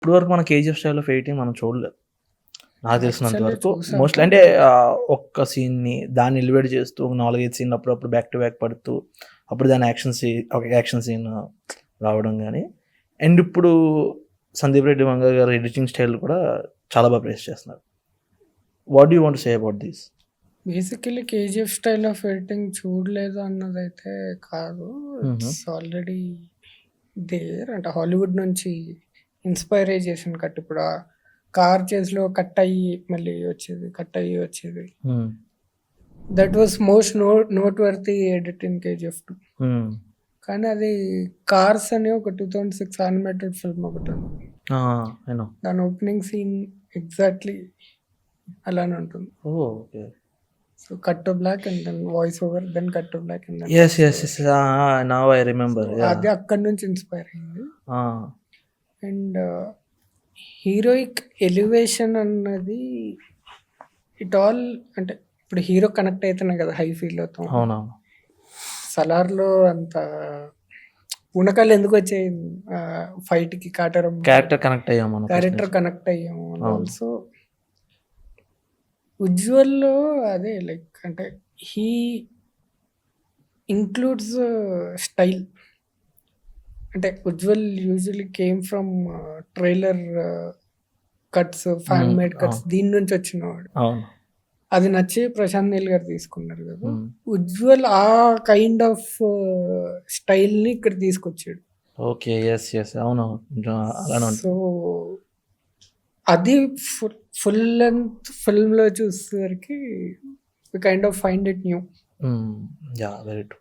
ఇప్పటి వరకు మన 'కేజీఎఫ్' స్టైల్ ఆఫ్ ఎడిటింగ్ మనం చూడలేదు. నాకు తెలిసినంత యాక్చువల్లీ వరకు. చూసాను. మోస్ట్‌లీ అంటే ఒక్క సీన్‌ని దాన్ని ఎలివేట్ చేస్తూ 4, 5 సీన్‌లు అప్పుడప్పుడు బ్యాక్ టు బ్యాక్ పడుతూ అప్పుడు దాని ఒక యాక్షన్ సీన్ రావడం గానీ అండ్ ఇప్పుడు సందీప్ రెడ్డి వంగ గారి ఎడిటింగ్ స్టైల్ కూడా చాలా బాగా ప్రైజ్ చేస్తున్నారు. What do you want to say about this? Basically 'KGF' style of editing చూడలేదు అన్నదైతే కాదు. It's already there. అంటే హాలీవుడ్ నుంచి ఇన్‌స్పైర్ అయ్యి చేసిన కట్. ఇప్పుడు ఆ కార్ చేస్‌లో కట్ అయ్యి మళ్ళీ వచ్చేది. కట్ అయ్యి వచ్చేది. That was most noteworthy edit in 'KGF 2'. కానీ అది 'కార్స్' అని ఒక 2006 యానిమేటెడ్ ఫిల్మ్ ఒకటుంది. I know. దాని ఓపెనింగ్ సీన్ ఎగ్జాక్ట్‌లీ అలానే ఉంటుంది. Okay. So cut to black and then voice over, then cut to black and then yes. Now I remember. అది అక్కడి నుంచి ఇన్‌స్పైర్ అయింది. అండ్ హీరోయిక్ ఎలివేషన్ అన్నది ఇట్ ఆల్ అంటే ఇప్పుడు హీరో కనెక్ట్ అయితేనే కదా హై ఫీల్ అవుతాం. అవునవును. 'సలార్‌లో' అంత పూనకాలు ఎందుకు వచ్చాయి ఫైట్‌కి క్యారెక్టర్ కనెక్ట్ అయ్యాము మనం. క్యారెక్టర్ కనెక్ట్ అయ్యాము. అండ్ అవును. ఆల్సో ఉజ్వల్లో అదే లైక్ అంటే హీ ఇంక్లూడ్స్ స్టైల్. అంటే Ujjwal usually came from trailer cuts, fan made cuts దీని నుంచి వచ్చినవాడు. అవును. అది నచ్చి ప్రశాంత్ నీల్ గారు తీసుకున్నారు కదా. Hmm. ఉజ్వల్ ఆ కైండ్ ఆఫ్ స్టైల్‌ని ఇక్కడ తీసుకొచ్చాడు. ఓకే. యెస్. అవును. అలానే ఉంటుంది. సో అది ఫుల్ లెంగ్త్ ఫిల్మ్‌లో చూసేసరికి we kind of find it new. Yeah! Very true.